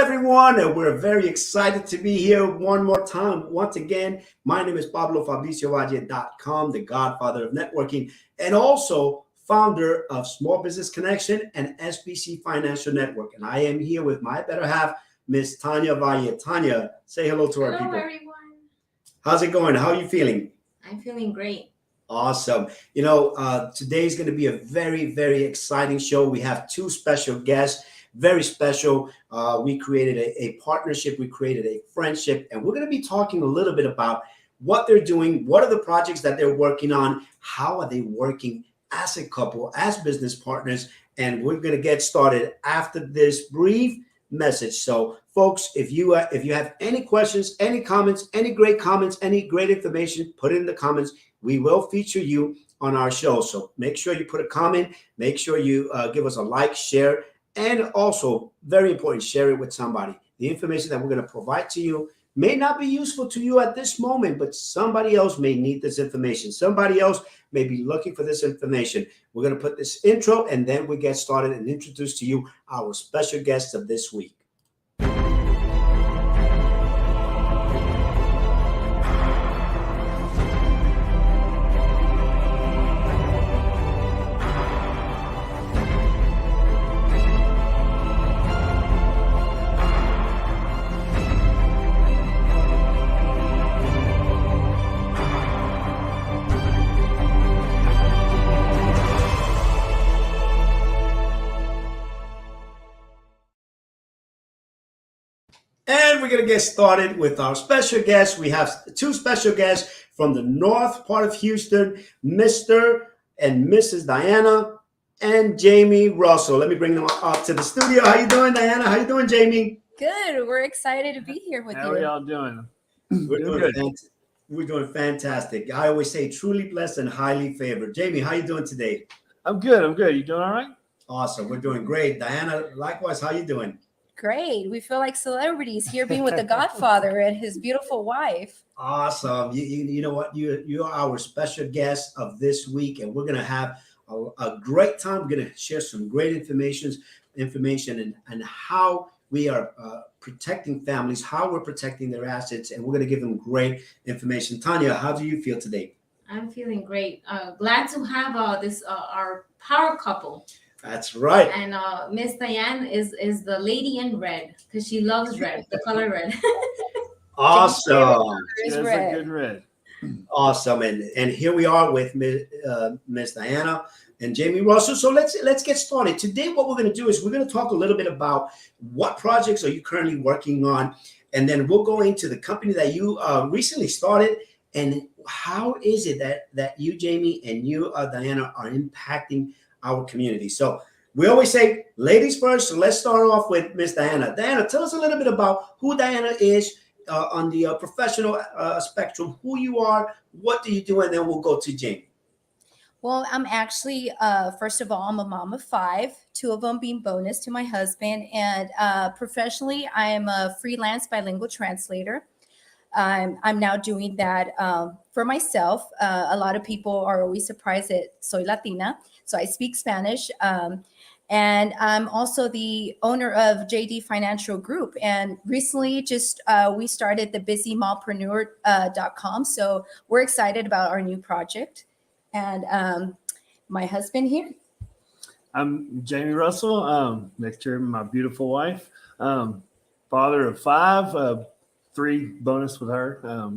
everyone, and we're very excited to be here one more time. Once again, my name is Pablo, FabrizioValle.com, the godfather of networking, and also founder of Small Business Connection and SBC Financial Network. And I am here with my better half, Miss Tanya Valle. Tanya, say hello to our people. Hello, everyone. How's it going? How are you feeling? I'm feeling great. Awesome. Today's going to be a very, very exciting show. We have two special guests, very special. We created a partnership. We created a friendship, and we're going to be talking a little bit about what they're doing. What are the projects that they're working on? How are they working as a couple, as business partners? And we're going to get started after this brief message. So folks, if you have any questions, any comments, any great information, put it in the comments. We will feature you on our show. So make sure you put a comment, make sure you give us a like, share, and also very important, share it with somebody. The information that we're going to provide to you may not be useful to you at this moment, but somebody else may need this information. Somebody else may be looking for this information. We're going to put this intro and then we get started and introduce to you our special guests of this week. And we're going to get started with our special guests. We have two special guests from the north part of Houston, Mr. and Mrs. Diana and Jamie Russell. Let me bring them up to the studio. How you doing, Diana? How you doing, Jamie? Good. We're excited to be here with you. How are y'all doing? We're doing fantastic. I always say truly blessed and highly favored. Jamie, how you doing today? I'm good. You doing all right? Awesome. We're doing great. Diana, likewise, how you doing? Great. We feel like celebrities here being with the Godfather and his beautiful wife. Awesome. You know what? You are our special guest of this week, and we're going to have a great time. We're going to share some great information and how we are protecting families, how we're protecting their assets, and we're going to give them great information. Tanya, how do you feel today? I'm feeling great. Glad to have our power couple. That's right. And Miss Diane is the lady in red because she loves red, the color red. Awesome. That's a good red. Awesome. And here we are with Miss Diana and Jamie Russell. So let's get started. Today, what we're going to do is we're going to talk a little bit about what projects are you currently working on, and then we'll go into the company that you recently started, and how is it that you, Jamie, and you, Diana, are impacting our community. So we always say ladies first. So let's start off with Miss Diana. Diana, tell us a little bit about who Diana is on the professional spectrum, who you are, what do you do, and then we'll go to Jamie. Well, I'm actually, first of all, I'm a mom of 5, 2 of them being bonus to my husband. And professionally, I am a freelance bilingual translator. I'm now doing that for myself. A lot of people are always surprised that soy Latina. So I speak Spanish. And I'm also the owner of JD Financial Group. And recently we started the busymallpreneur.com. So we're excited about our new project. And my husband here. I'm Jamie Russell, next to my beautiful wife, father of 5, 3 bonus with her.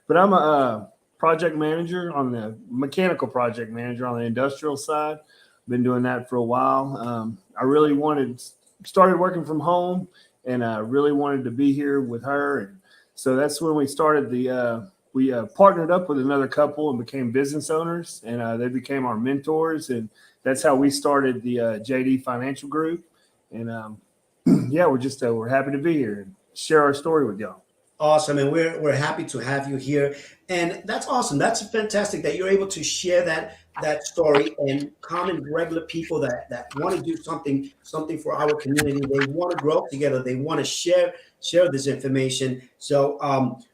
But I'm a project manager mechanical project manager on the industrial side. Been doing that for a while. I really started working from home, and I really wanted to be here with her. And so that's when we started we partnered up with another couple and became business owners, and they became our mentors. And that's how we started the JD Financial Group. And we're happy to be here and share our story with y'all. Awesome. And we're happy to have you here. And that's awesome. That's fantastic that you're able to share that story, and common regular people that want to do something for our community. They want to grow together. They want to share this information. So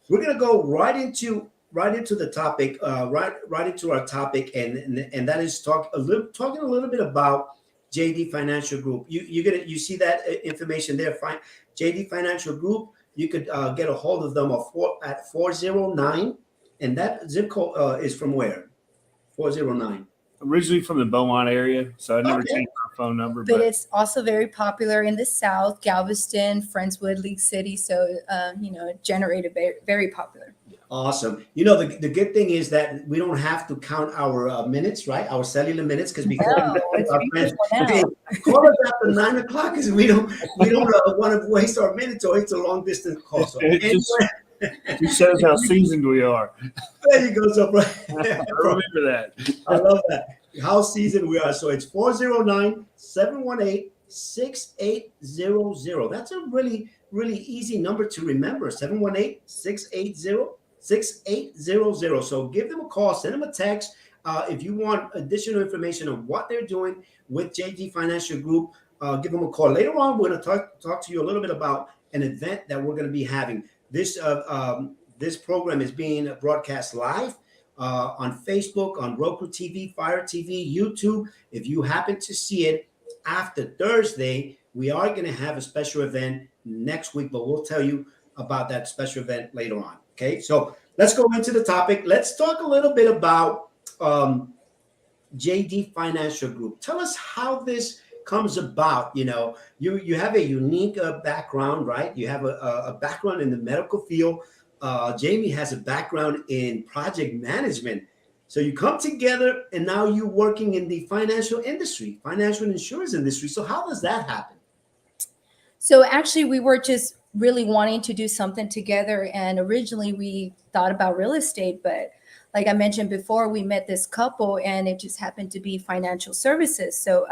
we're going to go right into the topic, right into our topic. And that is talking a little bit about JD Financial Group. You see that information there. JD Financial Group. You could get a hold of them at 409, and that zip code is from where? 409. Originally from the Beaumont area, so I never Okay. changed my phone number. But it's also very popular in the South, Galveston, Friendswood, League City. So, it generated very, very popular. Awesome. The good thing is that we don't have to count our minutes, right? Our cellular minutes, because before No, it's our friends, beautiful now. okay, call us after 9 o'clock because we don't want to waste our minutes, or it's a long distance call. So It just shows how seasoned we are. there you go. So I remember that. I love that. How seasoned we are. So it's 409-718-6800. That's a really, really easy number to remember. 718-680-6800. So give them a call, send them a text. If you want additional information on what they're doing with JD Financial Group, give them a call. Later on, we're going to talk to you a little bit about an event that we're going to be having. This program is being broadcast live on Facebook, on Roku TV, Fire TV, YouTube. If you happen to see it after Thursday, we are going to have a special event next week, but we'll tell you about that special event later on. Okay, so let's go into the topic. Let's talk a little bit about JD Financial Group. Tell us how this comes about. You have a unique background, right? You have a background in the medical field. Jamie has a background in project management. So you come together and now you're working in the financial industry, financial insurance industry. So how does that happen? So actually, we were just really wanting to do something together. And originally we thought about real estate, but like I mentioned before, we met this couple and it just happened to be financial services. So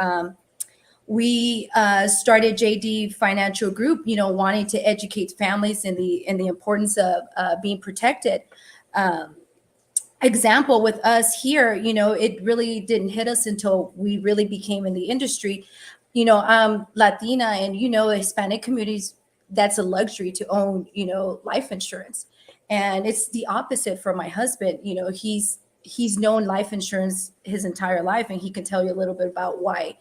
we started JD Financial Group, wanting to educate families in the importance of being protected. Example with us here, it really didn't hit us until we really became in the industry. I'm Latina, and Hispanic communities, that's a luxury to own, life insurance. And it's the opposite for my husband. He's known life insurance his entire life, and he can tell you a little bit about why.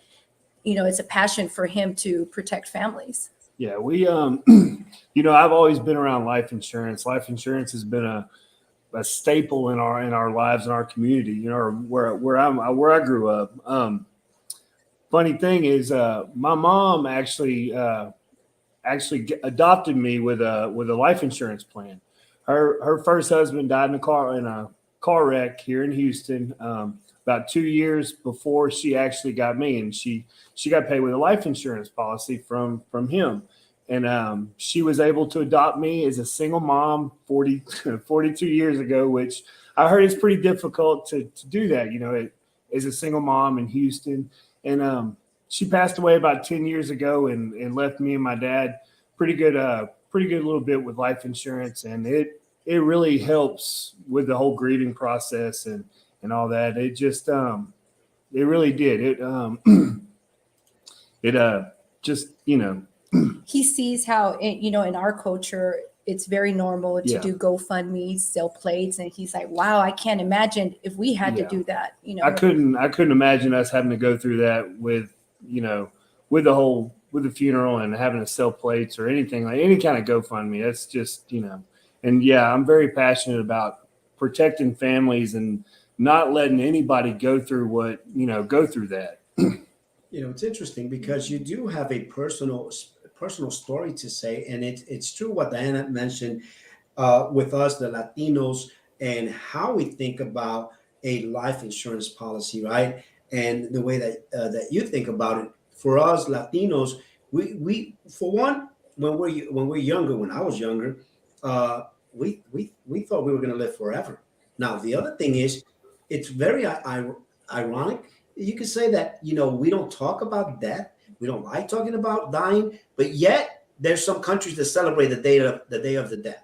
It's a passion for him to protect families. Yeah, we, I've always been around life insurance. Life insurance has been a staple in our lives, in our community, where I grew up. Funny thing is, my mom actually adopted me with a life insurance plan. Her first husband died in a car wreck here in Houston, about 2 years before she actually got me, and she got paid with a life insurance policy from him. And she was able to adopt me as a single mom 42 years ago, which I heard is pretty difficult to do that, as a single mom in Houston. And she passed away about 10 years ago and left me and my dad pretty good little bit with life insurance. And it really helps with the whole grieving process and all that. It just, it really did. He sees how, in our culture, it's very normal to do GoFundMe, sell plates. And he's like, wow, I can't imagine if we had to do that. I couldn't imagine us having to go through that with the funeral and having to sell plates or anything, like any kind of GoFundMe. That's just, and I'm very passionate about protecting families and not letting anybody go through that. It's interesting because you do have a personal story to say, and it's true what Diana mentioned with us, the Latinos, and how we think about a life insurance policy, right? And the way that you think about it. For us Latinos, we for one, when we're younger, when I was younger, we thought we were going to live forever. Now the other thing is, it's very ironic. You could say that, we don't talk about death. We don't like talking about dying, but yet there's some countries that celebrate the day of the dead.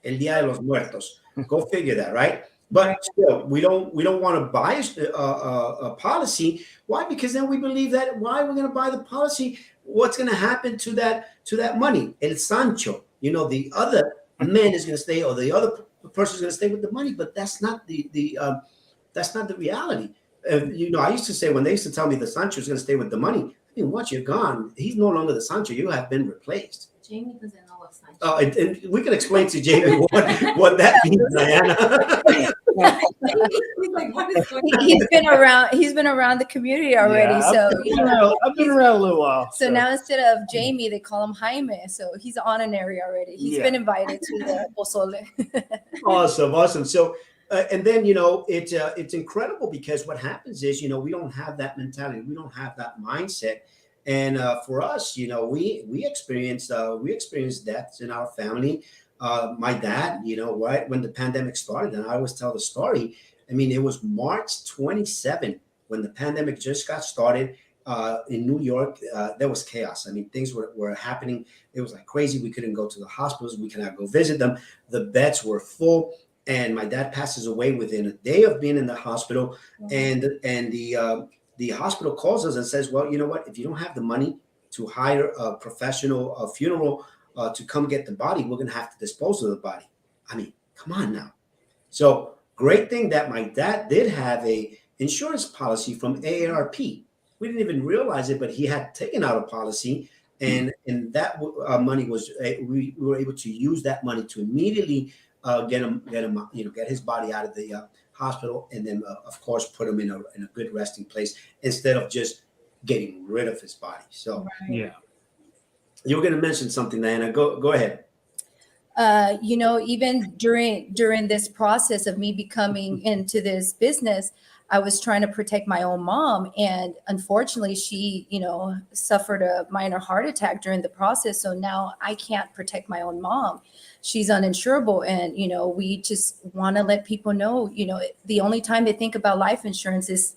El Día de los Muertos. Go figure that, right? But still, we don't want to buy a policy. Why? Because then we believe that why we're going to buy the policy? What's going to happen to that money? El Sancho, the other man is going to stay, or the other person is going to stay with the money. But that's not the reality. I used to say when they used to tell me the Sancho is going to stay with the money. I mean, once you're gone, he's no longer the Sancho. You have been replaced. Jamie doesn't know what's Sancho. Oh, and we can explain to Jamie what that means, Diana. He's like, what is going on? He's been around the community already. Yeah, So I've been around a little while. So now instead of Jamie, they call him Jaime. So he's honorary already. He's been invited to the pozole. Awesome. So, and then it's incredible because what happens is we don't have that mentality, we don't have that mindset, and for us, we experienced deaths in our family. My dad, right when the pandemic started, and I always tell the story. I mean, it was March 27 when the pandemic just got started. In New York, there was chaos. I mean, things were happening. It was like crazy. We couldn't go to the hospitals. We cannot go visit them. The beds were full. And my dad passes away within a day of being in the hospital. And the hospital calls us and says, well, you know what? If you don't have the money to hire a professional funeral to come get the body, we're going to have to dispose of the body. I mean, come on now. So great thing that my dad did have a insurance policy from AARP. We didn't even realize it, but he had taken out a policy, and that money was we were able to use that money to immediately get his body out of the hospital, and then of course put him in a good resting place instead of just getting rid of his body. So yeah, you were going to mention something, Diana. Go ahead. Even during this process of me becoming into this business, I was trying to protect my own mom. And unfortunately, she, suffered a minor heart attack during the process. So now I can't protect my own mom. She's uninsurable. And, we just want to let people know, the only time they think about life insurance is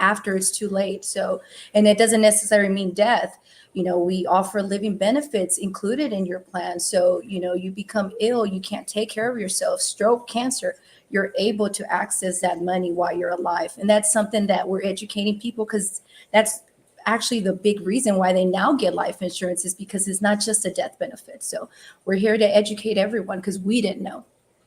after it's too late. So, and it doesn't necessarily mean death. We offer living benefits included in your plan. So, you become ill, you can't take care of yourself, stroke, cancer, you're able to access that money while you're alive. And that's something that we're educating people, because that's actually the big reason why they now get life insurance, is because it's not just a death benefit. So we're here to educate everyone because we didn't know.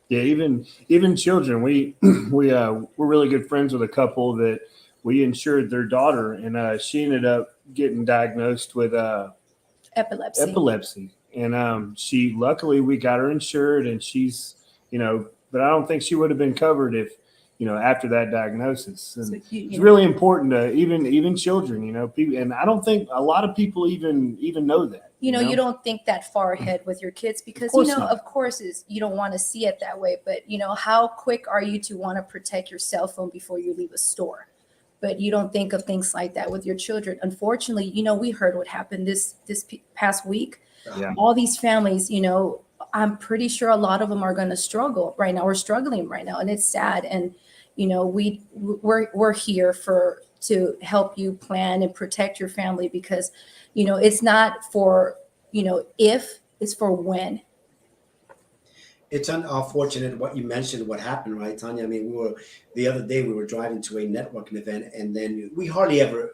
Yeah, even children. We're really good friends with a couple that we insured their daughter, and she ended up getting diagnosed with epilepsy. And she, luckily, we got her insured, and she's, but I don't think she would have been covered if, after that diagnosis. And So it's really important to even children, people, and I don't think a lot of people even know that. You don't think that far ahead with your kids because, of course, you don't want to see it that way. But, how quick are you to want to protect your cell phone before you leave a store? But you don't think of things like that with your children. Unfortunately, we heard what happened this past week. Yeah. All these families, I'm pretty sure a lot of them are going to struggle right now. We're struggling right now, and it's sad. And we're here to help you plan and protect your family, because it's not for if, it's for when. It's unfortunate what you mentioned, what happened, right, Tanya? I mean, the other day we were driving to a networking event, and then we hardly ever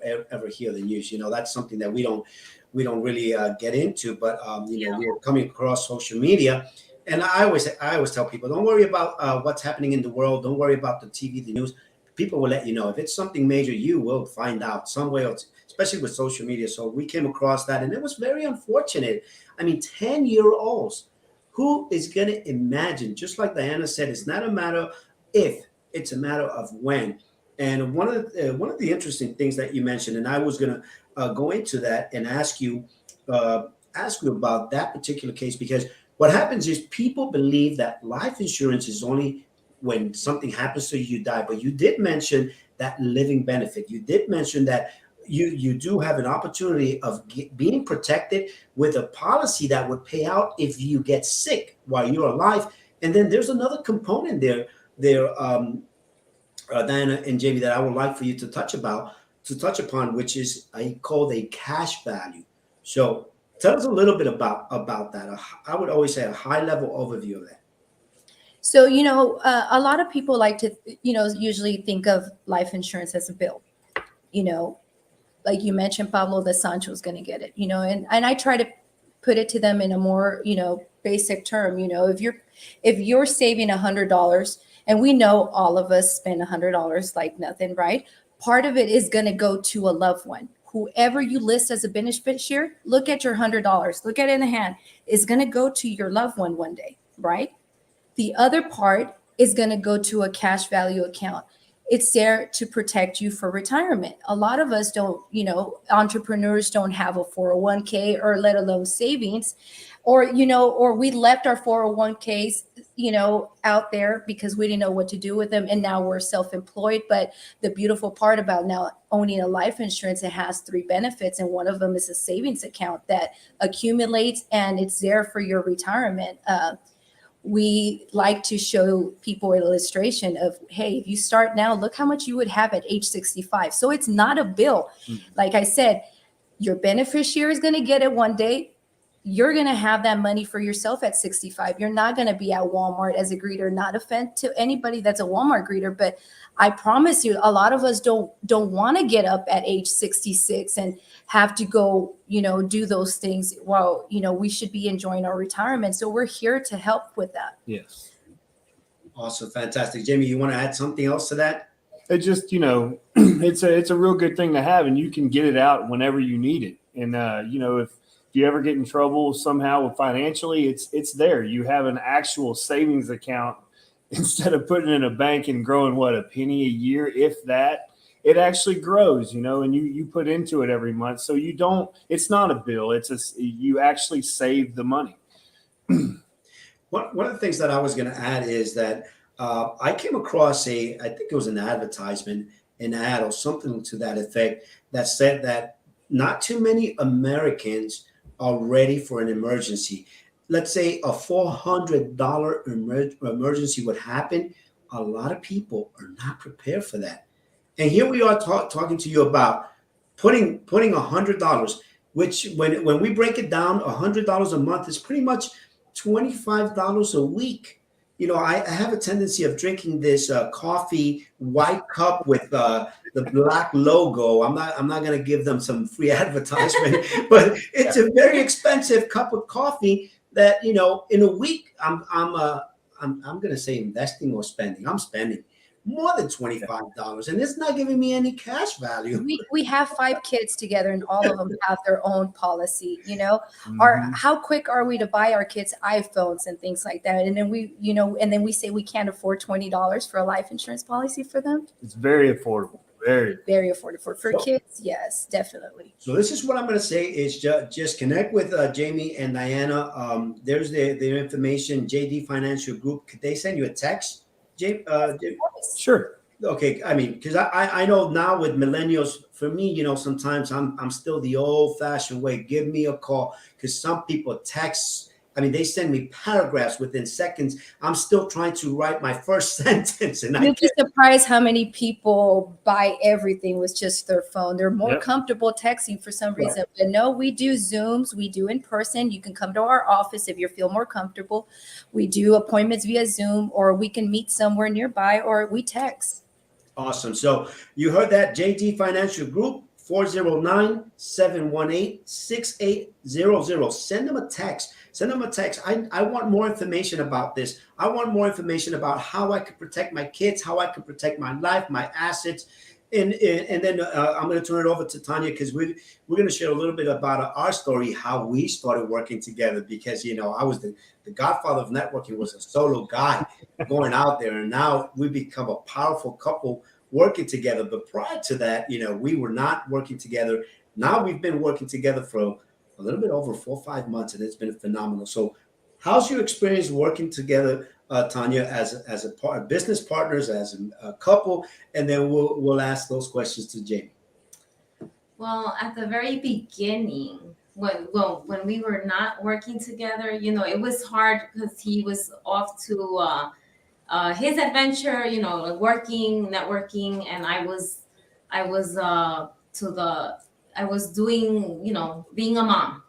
hear the news. That's something that we don't really get into. But we were coming across social media, and I always tell people, don't worry about what's happening in the world. Don't worry about the TV, the news. People will let you know if it's something major. You will find out some way, especially with social media. So we came across that, and it was very unfortunate. I mean, 10-year-olds. Who is going to imagine? Just like Diana said, it's not a matter if, it's a matter of when. And one of the interesting things that you mentioned, and I was going to go into that and ask you about that particular case, because what happens is people believe that life insurance is only when something happens to you, die. But you did mention that living benefit. You did mention that you do have an opportunity of being protected with a policy that would pay out if you get sick while you're alive. And then there's another component there, Diana and Jamie, that I would like for you to touch upon, which is called a cash value. So tell us a little bit about that. I would always say a high level overview of that. So, a lot of people like to, usually think of life insurance as a bill, like you mentioned, Pablo, the Sancho is going to get it, and I try to put it to them in a more, basic term. If you're saving $100, and we know all of us spend $100 like nothing, right? part of it is going to go to a loved one. Whoever you list as a beneficiary, look at your $100, look at it in the hand, is going to go to your loved one day, right? The other part is going to go to a cash value account. It's there to protect you for retirement. A lot of us don't, entrepreneurs don't have a 401k or let alone savings, or we left our 401ks, out there because we didn't know what to do with them. And now we're self-employed. But the beautiful part about now owning a life insurance, it has 3 benefits. And one of them is a savings account that accumulates and it's there for your retirement. We like to show people an illustration of, hey, if you start now, look how much you would have at age 65. So it's not a bill. Like I said, your beneficiary is going to get it one day. You're going to have that money for yourself at 65. You're not going to be at Walmart as a greeter. Not offense to anybody that's a Walmart greeter, but I promise you, a lot of us don't want to get up at age 66 and have to go, do those things while, we should be enjoying our retirement. So we're here to help with that. Yes. Awesome. Fantastic. Jamie, you want to add something else to that? It just, it's a real good thing to have, and you can get it out whenever you need it. And, if you ever get in trouble somehow with financially, it's there. You have an actual savings account instead of putting it in a bank and growing a penny a year, if that. It actually grows, and you put into it every month. So it's not a bill. You actually save the money. One of the things that I was going to add is that I came across I think it was an advertisement, an ad or something to that effect, that said that not too many Americans are ready for an emergency. Let's say a $400 emergency would happen. A lot of people are not prepared for that. And here we are talking to you about putting $100, which when we break it down, $100 a month is pretty much $25 a week. I have a tendency of drinking this coffee white cup with the black logo. I'm not going to give them some free advertisement, but it's a very expensive cup of coffee that in a week I'm going to say investing or spending. I'm spending more than $25, and it's not giving me any cash value. We have 5 kids together, and all of them have their own policy. Mm-hmm. Or how quick are we to buy our kids iPhones and things like that? And then we say we can't afford $20 for a life insurance policy for them. It's very affordable. Very affordable for kids. Yes, definitely. So this is what I'm going to say is just connect with Jamie and Diana. There's their information. JD Financial Group. Could they send you a text? Sure. Okay. I mean, because I know now with millennials, for me, sometimes I'm still the old fashioned way. Give me a call, because some people text. I mean, they send me paragraphs within seconds. I'm still trying to write my first sentence. And you'd be surprised how many people buy everything with just their phone. They're more comfortable texting for some reason. Right. But no, we do Zooms. We do in person. You can come to our office if you feel more comfortable. We do appointments via Zoom, or we can meet somewhere nearby, or we text. Awesome. So you heard that. JD Financial Group, 409-718-6800. Send them a text. I want more information about this. I want more information about how I can protect my kids, how I can protect my life, my assets. And then I'm going to turn it over to Tanya, because we're going to share a little bit about our story, how we started working together. Because, I was the godfather of networking, was a solo guy going out there. And now we become a powerful couple working together. But prior to that, we were not working together. Now we've been working together for a little bit over 4 or 5 months, and it's been phenomenal. So how's your experience working together, Tanya, as business partners, as a couple? And then we'll ask those questions to Jamie. Well, at the very beginning, when we were not working together, it was hard because he was off to his adventure, working, networking, and I was doing, being a mom.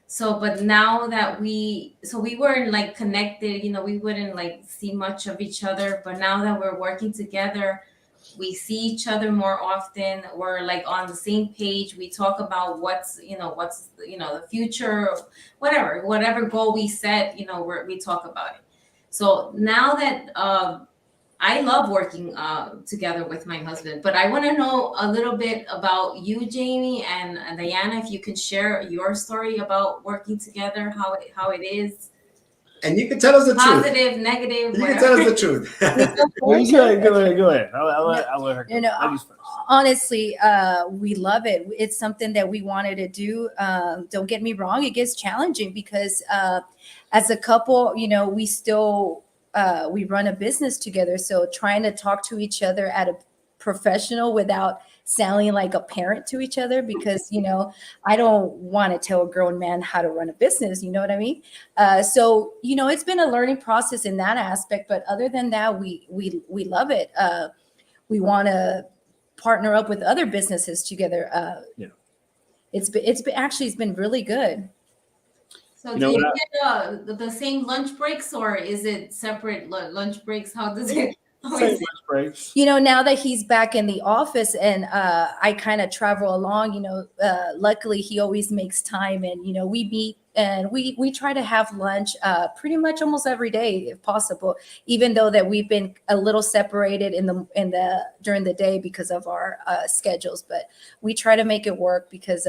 So, but now that we weren't connected, we wouldn't see much of each other. But now that we're working together, we see each other more often. We're on the same page. We talk about what's the future, whatever goal we set, we talk about it. So now that I love working together with my husband, but I want to know a little bit about you, Jamie and Diana. If you can share your story about working together, how it is, And you can tell us the truth. positive, negative, You can tell whatever. us the truth. Well, you go ahead. I'll let her go. You know, Ladies first. honestly, we love it. It's something that we wanted to do. Don't get me wrong; it gets challenging because as a couple, you know, we still we run a business together. So trying to talk to each other at a professional without sounding like a parent to each other, because you know, I don't want to tell a grown man how to run a business. You know what I mean? So you know, it's been a learning process in that aspect. But other than that, we love it. We want to partner up with other businesses together. Yeah. It's been really good. So You do know you what get the same lunch breaks, or is it separate lunch breaks? How does it? How Same is it? lunch breaks. You know, now that he's back in the office and I kind of travel along, you know, luckily he always makes time, and you know, we meet and we try to have lunch pretty much almost every day if possible, even though that we've been a little separated in the during the day because of our schedules, but we try to make it work because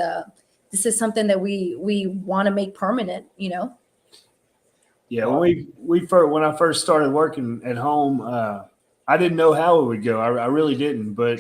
this is something that we want to make permanent, you know. Yeah, when I first started working at home, I didn't know how it would go. I really didn't. But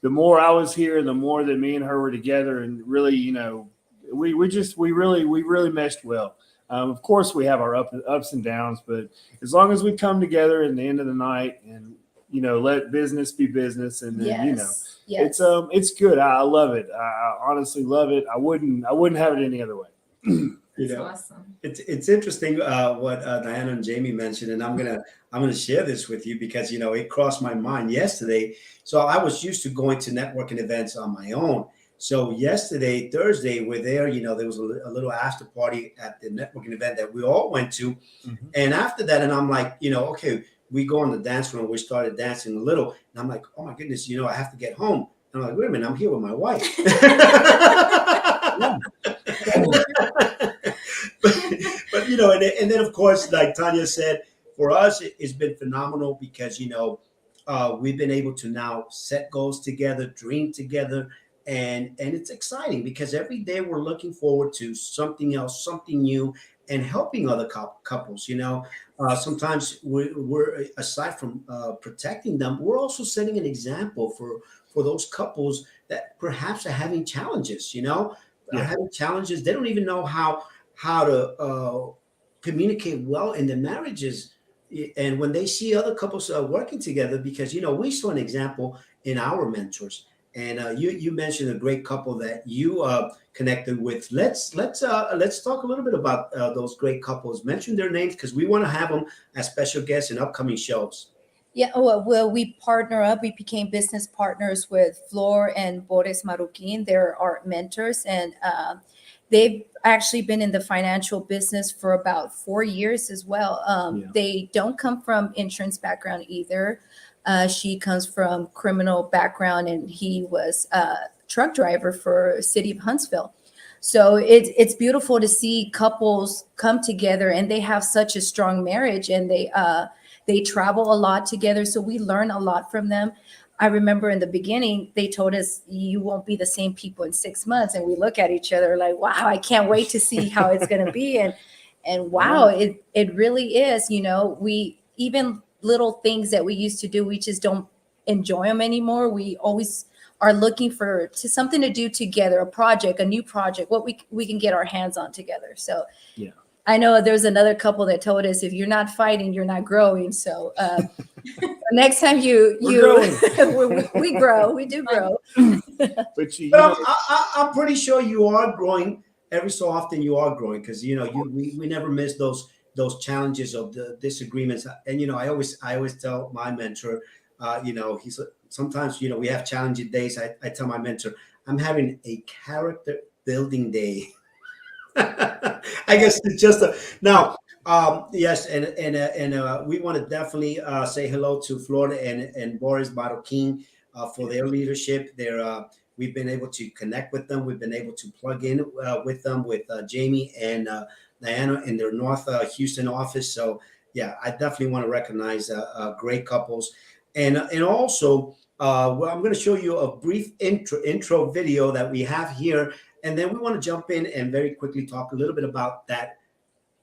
the more I was here, the more that me and her were together, and really, you know, we really meshed well. Of course, we have our ups and downs, but as long as we come together at the end of the night and you know let business be business, and then you know Yes. it's good. I love it. I honestly love it. I wouldn't have it any other way. You That's know, awesome. it's interesting what Diana and Jamie mentioned, and I'm gonna share this with you because you know it crossed my mind yesterday. So I was used to going to networking events on my own. So yesterday, Thursday, we're there. You know, there was a little after party at the networking event that we all went to, Mhm. and after that, and I'm like, you know, okay, we go in the dance room. We started dancing a little, and I'm like, oh my goodness, you know, I have to get home. And I'm like, wait a minute, I'm here with my wife. but, but you know, and then of course, like Tanya said, for us, it's been phenomenal because you know we've been able to now set goals together, dream together, and it's exciting because every day we're looking forward to something else, something new, and helping other couples. You know, sometimes we're aside from protecting them, we're also setting an example for those couples that perhaps are having challenges. You know, are Yeah. having challenges. They don't even know how to communicate well in their marriages. And when they see other couples working together, because you know we saw an example in our mentors, and you mentioned a great couple that you connected with. Let's talk a little bit about those great couples. Mention their names because we want to have them as special guests in upcoming shows. Yeah, well, we partner up. We became business partners with Flor and Boris Marukin. They're our mentors, and they've actually been in the financial business for about 4 years as well. Yeah. They don't come from insurance background either. She comes from criminal background, and he was a truck driver for City of Huntsville. So it's beautiful to see couples come together, and they have such a strong marriage, and they travel a lot together. So we learn a lot from them. I remember in the beginning, they told us you won't be the same people in 6 months. And we look at each other like, wow, I can't wait to see how it's going to be. And wow, it really is, you know, we even little things that we used to do, we just don't enjoy them anymore. We always are looking for something to do together, a project, a new project, what we can get our hands on together. So Yeah. I know there's another couple that told us if you're not fighting, you're not growing. So next time we grow, we do grow. But you But know, I'm pretty sure you are growing. Every so often, you are growing because you know we never miss those challenges of the disagreements. And you know, I always tell my mentor, you know, sometimes you know we have challenging days. I tell my mentor, I'm having a character building day. I guess it's just now. Yes, and we want to definitely say hello to Florida and Boris Barokin for their leadership. We've been able to connect with them. We've been able to plug in with them with Jamie and Diana in their North Houston office. So yeah, I definitely want to recognize great couples. And also, well, I'm going to show you a brief intro video that we have here, and then we want to jump in and very quickly talk a little bit about that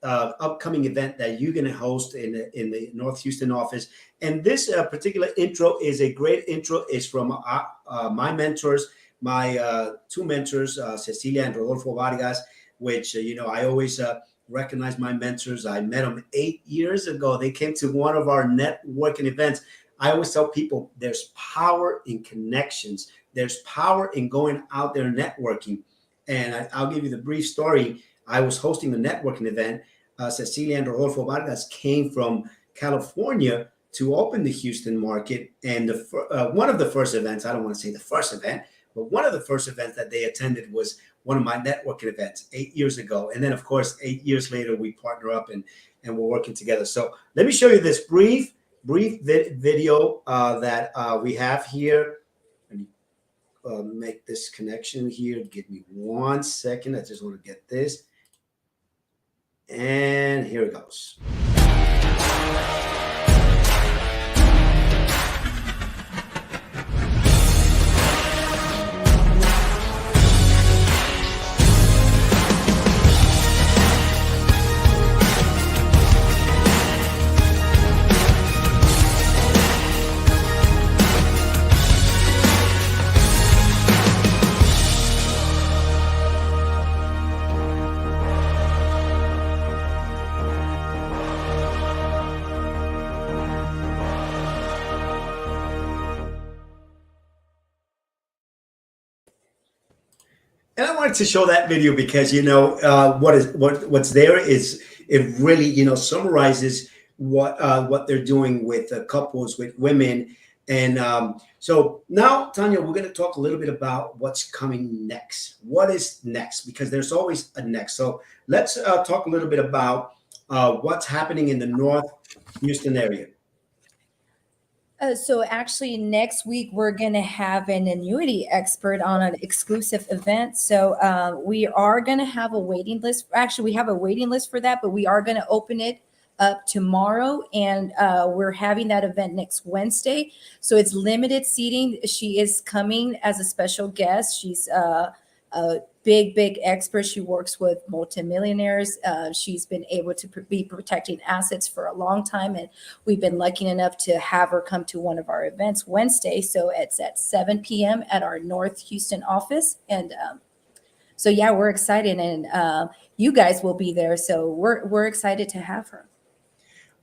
upcoming event that you're going to host in the North Houston office. And this particular intro is a great intro. It's from my mentors, my two mentors, Cecilia and Rodolfo Vargas, which I always recognize my mentors. I met them 8 years ago. They came to one of our networking events. I always tell people there's power in connections. There's power in going out there networking. And I'll give you the brief story. I was hosting a networking event. Cecilia and Rodolfo Vargas came from California to open the Houston market. And one of the first events, I don't want to say the first event, but one of the first events that they attended was one of my networking events 8 years ago. And then, of course, 8 years later, we partner up and we're working together. So let me show you this brief video that we have here. Let me make this connection here. Give me 1 second. I just want to get this. And here it goes. And I wanted to show that video because what's there is it really summarizes what they're doing with couples, with women, and so now, Tanya, we're going to talk a little bit about what's coming next. What is next? Because there's always a next. So let's talk a little bit about what's happening in the North Houston area. So actually next week, we're going to have an annuity expert on an exclusive event. So we are going to have a waiting list. Actually, we have a waiting list for that, but we are going to open it up tomorrow. And we're having that event next Wednesday. So it's limited seating. She is coming as a special guest. She's a big expert. She works with multimillionaires. She's been able to be protecting assets for a long time. And we've been lucky enough to have her come to one of our events Wednesday. So it's at 7 p.m. at our North Houston office. And so, yeah, we're excited. And you guys will be there. So we're excited to have her.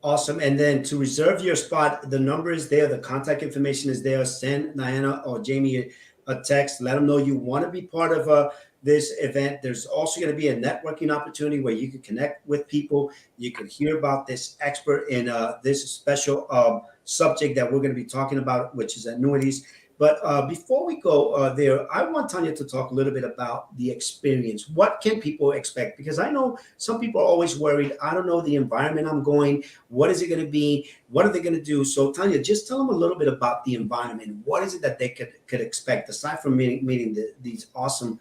Awesome. And then to reserve your spot, the number is there. The contact information is there. Send Diana or Jamie a text. Let them know you want to be part of this event. There's also going to be a networking opportunity where you can connect with people. You can hear about this expert in this special subject that we're going to be talking about, which is annuities. But before we go there, I want Tanya to talk a little bit about the experience. What can people expect? Because I know some people are always worried. I don't know the environment I'm going. What is it going to be? What are they going to do? So Tanya, just tell them a little bit about the environment. What is it that they could expect aside from meeting this awesome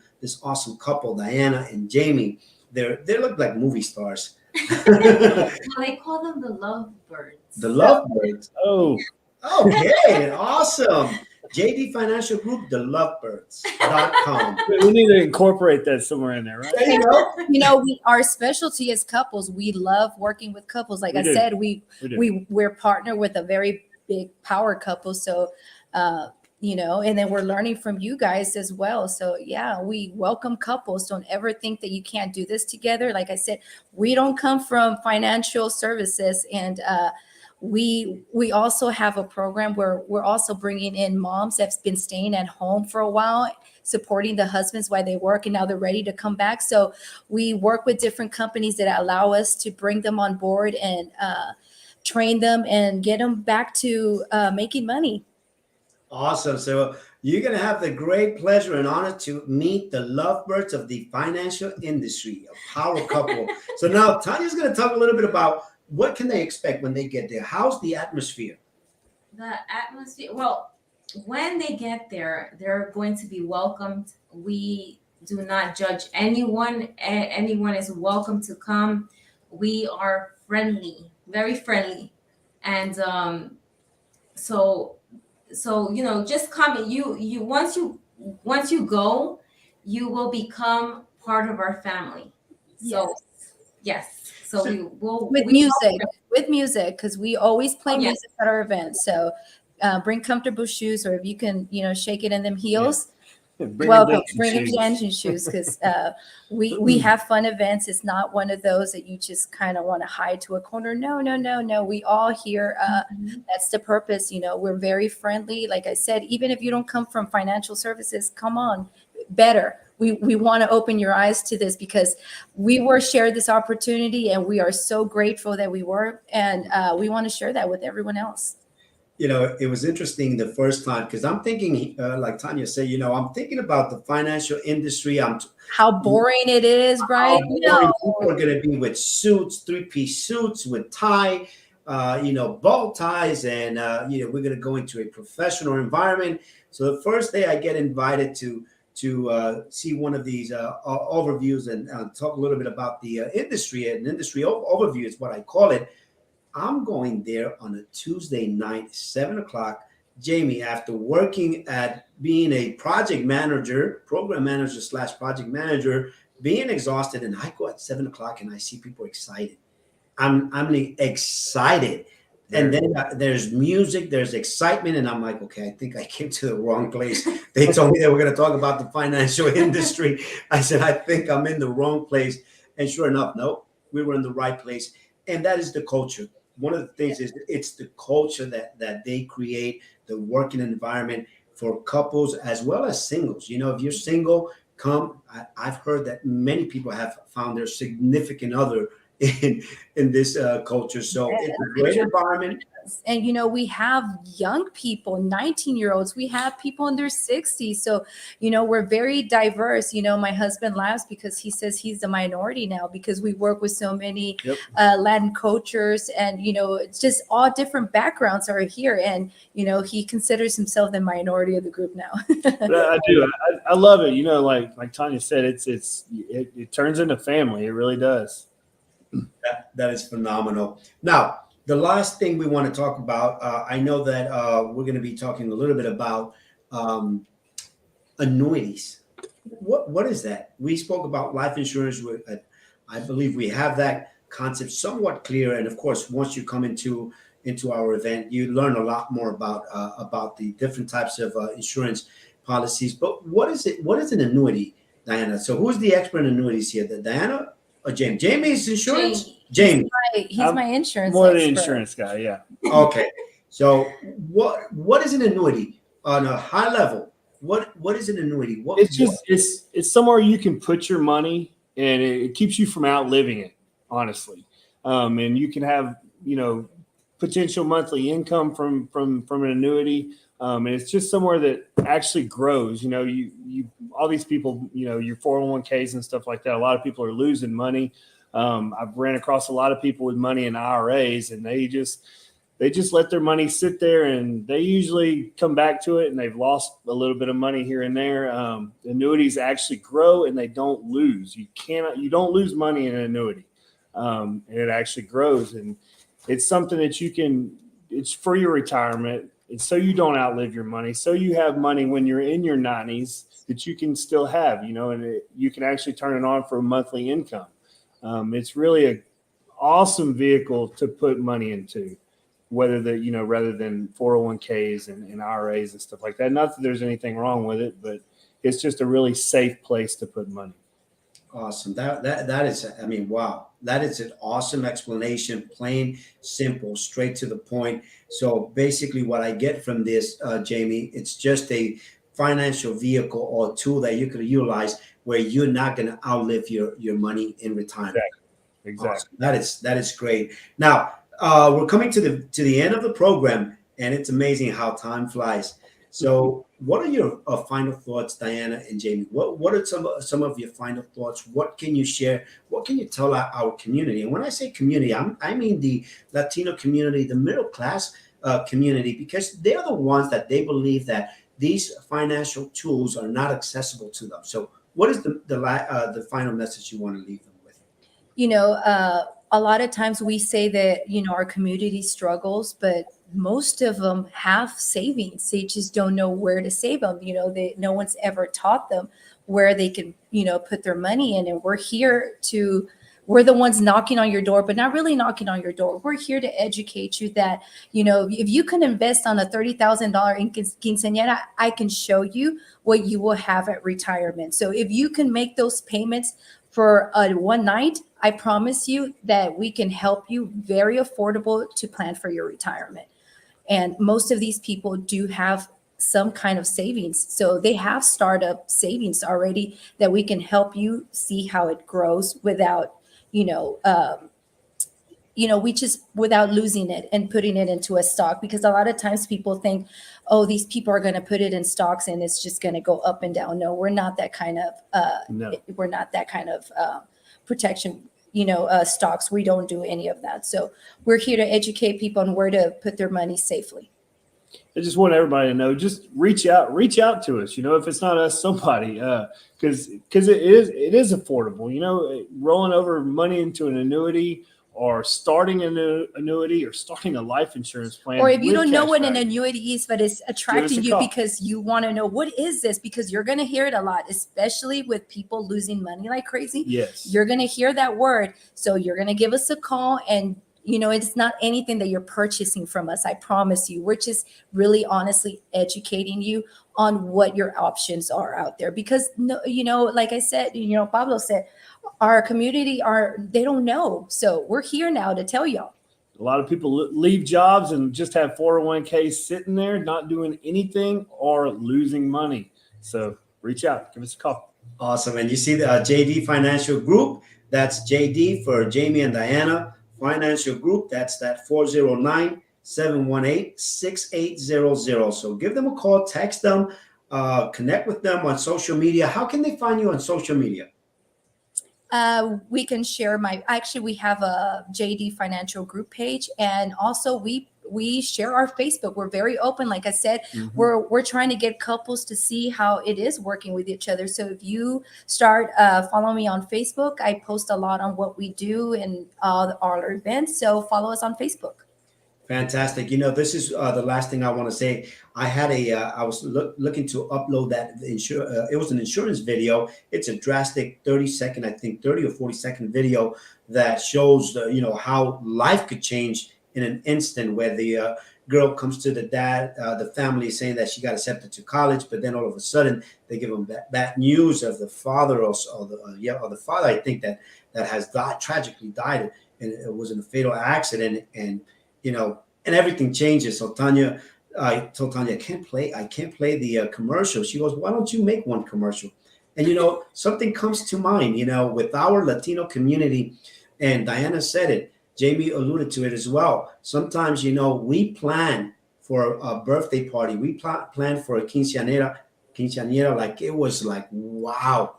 couple, Diana and Jamie? They look like movie stars. Well, they call them the lovebirds. The lovebirds. Oh, okay, awesome. JD Financial Group, the lovebirds.com. we need to incorporate that somewhere in there, right? There you go. Our specialty is couples. We love working with couples. Like I said, we're partnered with a very big power couple. So, and then we're learning from you guys as well. So yeah, we welcome couples. Don't ever think that you can't do this together. Like I said, we don't come from financial services, and we also have a program where we're also bringing in moms that's been staying at home for a while, supporting the husbands while they work, and now they're ready to come back. So we work with different companies that allow us to bring them on board and train them and get them back to making money. Awesome. So you're going to have the great pleasure and honor to meet the lovebirds of the financial industry, a power couple. So now Tanya's going to talk a little bit about what can they expect when they get there. How's the atmosphere? The atmosphere, well, when they get there, they're going to be welcomed. We do not judge anyone. Anyone is welcome to come. We are friendly, very friendly. And so just come. You once you go, you will become part of our family. So yes, so So, With we music, because we always play Oh, yes. music at our events. So bring comfortable shoes, or if you can, shake it in them heels. Bring them Welcome. dancing Bring them shoes. dancing shoes, because we have fun events. It's not one of those that you just kind of want to hide to a corner. No, no, no, no. We all here. That's the purpose. We're very friendly. Like I said, even if you don't come from financial services, come on, better. We want to open your eyes to this, because we were shared this opportunity, and we are so grateful that we were, and we want to share that with everyone else. it was interesting the first time because I'm thinking, like Tanya said, I'm thinking about the financial industry. How boring it is, right? How boring people are going to be with suits, three-piece suits with tie, bow ties, and we're going to go into a professional environment. So the first day I get invited to see one of these overviews and talk a little bit about the industry. An industry overview is what I call it. I'm going there on a Tuesday night, 7 o'clock. Jamie, after working at being a project manager, program manager / project manager, being exhausted, and I go at 7 o'clock and I see people excited. I'm excited. And then there's music, there's excitement, and I'm like, okay, I think I came to the wrong place. They told me they were going to talk about the financial industry. I said, I think I'm in the wrong place. And sure enough, no, we were in the right place. And that is the culture. One of the things is it's the culture that they create, the working environment for couples as well as singles. If you're single, come. I've heard that many people have found their significant other in this culture. So it's a great environment. And we have young people, 19-year-olds. We have people in their 60s. So we're very diverse. My husband laughs because he says he's the minority now, because we work with so many Latin cultures, and it's just all different backgrounds are here, and he considers himself the minority of the group now. But I do. I love it. Like Tanya said, it turns into family. It really does. That is phenomenal. Now, the last thing we want to talk about, I know that we're going to be talking a little bit about annuities. What is that? We spoke about life insurance. I believe we have that concept somewhat clear. And of course, once you come into our event, you learn a lot more about the different types of insurance policies. But what is it? What is an annuity, Diana? So who's the expert in annuities here? Diana or Jamie? Jamie's insurance? Jamie. He's my insurance More expert. the insurance guy, yeah. Okay. So what is an annuity on a high level? What is an annuity? It's somewhere you can put your money, and it keeps you from outliving it, honestly. And you can have potential monthly income from an annuity. And it's just somewhere that actually grows. You all these people, your 401ks and stuff like that. A lot of people are losing money. I've ran across a lot of people with money in IRAs, and they just let their money sit there, and they usually come back to it, and they've lost a little bit of money here and there. Annuities actually grow, and they don't lose. You don't lose money in an annuity. And it actually grows, and it's something that it's for your retirement. It's so you don't outlive your money. So you have money when you're in your 90s that you can still have, and you can actually turn it on for a monthly income. It's really an awesome vehicle to put money into, rather than 401ks and IRAs and stuff like that. Not that there's anything wrong with it, but it's just a really safe place to put money. Awesome. That is, I mean, wow. That is an awesome explanation, plain, simple, straight to the point. So basically what I get from this, Jamie, it's just a financial vehicle or tool that you could utilize where you're not going to outlive your money in retirement. Exactly. Awesome. That is great. Now, we're coming to the end of the program, and it's amazing how time flies. So what are your final thoughts, Diana and Jamie? What are some of your final thoughts? What can you share? What can you tell our community? And when I say community, I mean the Latino community, the middle class community, because they're the ones that they believe that these financial tools are not accessible to them. So what is the final message you want to leave them with? A lot of times we say that, our community struggles, but most of them have savings. They just don't know where to save them. No one's ever taught them where they can, put their money in. And we're the ones knocking on your door, but not really knocking on your door. We're here to educate you that, if you can invest on a $30,000 in quinceañera, I can show you what you will have at retirement. So if you can make those payments for one night, I promise you that we can help you very affordable to plan for your retirement. And most of these people do have some kind of savings. So they have startup savings already that we can help you see how it grows without, without losing it and putting it into a stock. Because a lot of times people think, oh, these people are going to put it in stocks and it's just going to go up and down. No, we're not that kind of, we're not that kind of protection, stocks. We don't do any of that. So we're here to educate people on where to put their money safely. I just want everybody to know, just reach out to us, if it's not us, somebody, because it is affordable, rolling over money into an annuity or starting an annuity or starting a life insurance plan. Or if you don't know what an value. annuity is, but it's attracting you because you want to know what is this, because you're going to hear it a lot, especially with people losing money like crazy. Yes. You're going to hear that word. So you're going to give us a call, and it's not anything that you're purchasing from us. I promise you. We're just really honestly educating you on what your options are out there. Because, like I said, Pablo said, our community they don't know. So we're here now to tell y'all. A lot of people leave jobs and just have 401ks sitting there, not doing anything or losing money. So reach out, give us a call. Awesome. And you see the JD Financial Group. That's JD for Jamie and Diana. Financial Group, that's that 409-718-6800. So give them a call, text them, connect with them on social media. How can they find you on social media? We can share we have a JD Financial Group page, and also we share our Facebook. We're very open. Like I said, we're trying to get couples to see how it is working with each other. So if you start following me on Facebook, I post a lot on what we do and all our events. So follow us on Facebook. Fantastic. This is the last thing I want to say. I had I was looking to upload that. It was an insurance video. It's a drastic 30-second, I think 30 or 40-second video that shows, how life could change in an instant, where the girl comes to the dad, the family is saying that she got accepted to college, but then all of a sudden they give them bad news of the father or the father, I think that has tragically died, and it was in a fatal accident, and everything changes. So I told Tanya, I can't play the commercial. She goes, why don't you make one commercial? And something comes to mind, with our Latino community, and Diana said it, Jamie alluded to it as well. Sometimes, we plan for a birthday party. We plan for a quinceañera, like it was like, wow,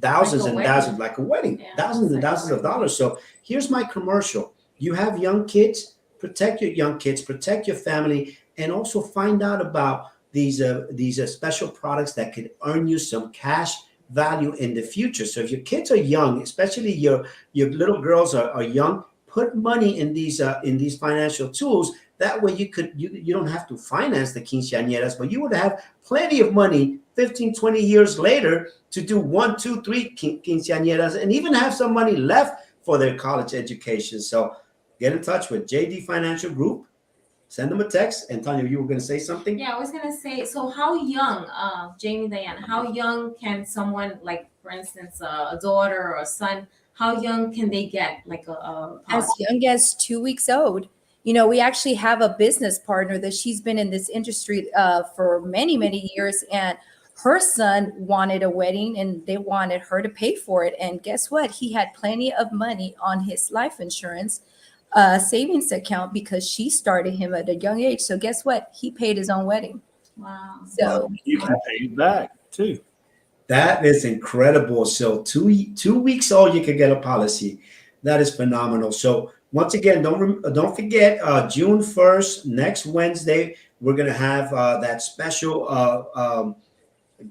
thousands and thousands, like a wedding, thousands and thousands of dollars. So here's my commercial. You have young kids, protect your young kids, protect your family, and also find out about these special products that could earn you some cash value in the future. So if your kids are young, especially your little girls are young, put money in these financial tools. That way you don't have to finance the quinceañeras, but you would have plenty of money 15, 20 years later to do 1, 2, 3 quinceañeras, and even have some money left for their college education. So get in touch with JD Financial Group. Send them a text. And Tanya, you were going to say something? Yeah, I was going to say, so how young, Jamie, Diana, how young can someone, like, for instance, a daughter or a son, how young can they get like a as young as 2 weeks old? We actually have a business partner that she's been in this industry for many, many years. And her son wanted a wedding and they wanted her to pay for it. And guess what? He had plenty of money on his life insurance savings account because she started him at a young age. So guess what? He paid his own wedding. Wow. So you can pay it back too. That is incredible. So 2 weeks old, you can get a policy. That is phenomenal. So once again, don't forget June 1st, next Wednesday, we're going to have that special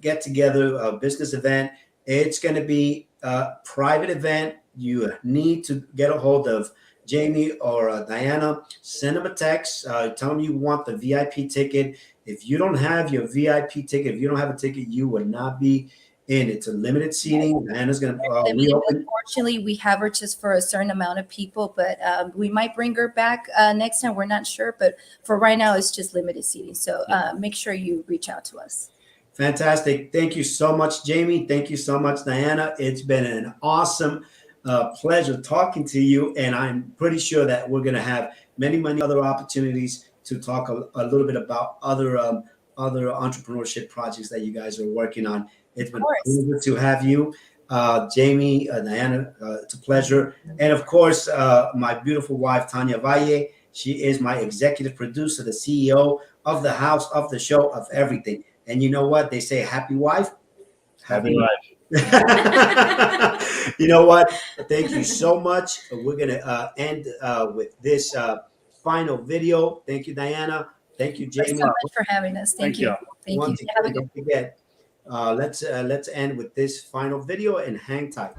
get together business event. It's going to be a private event. You need to get a hold of Jamie or Diana, send them a text. Tell them you want the VIP ticket. If you don't have your VIP ticket, if you don't have a ticket, you will not be in. It's a limited seating. Diana's going to reopen. Unfortunately, we have her just for a certain amount of people, but we might bring her back next time. We're not sure, but for right now, it's just limited seating. So make sure you reach out to us. Fantastic. Thank you so much, Jamie. Thank you so much, Diana. It's been an awesome pleasure talking to you. And I'm pretty sure that we're going to have many other opportunities to talk a little bit about other entrepreneurship projects that you guys are working on. It's been a pleasure to have you, Jamie, Diana. It's a pleasure. And of course, my beautiful wife, Tanya Valle. She is my executive producer, the CEO of the house, of the show, of everything. And you know what? They say happy wife. Happy life. You know what? Thank you so much. We're going to end with this final video. Thank you, Diana. Thank you, Jamie. Thanks so much for having us. Thank you. Thank you. Have a good Don't forget, let's end with this final video and hang tight.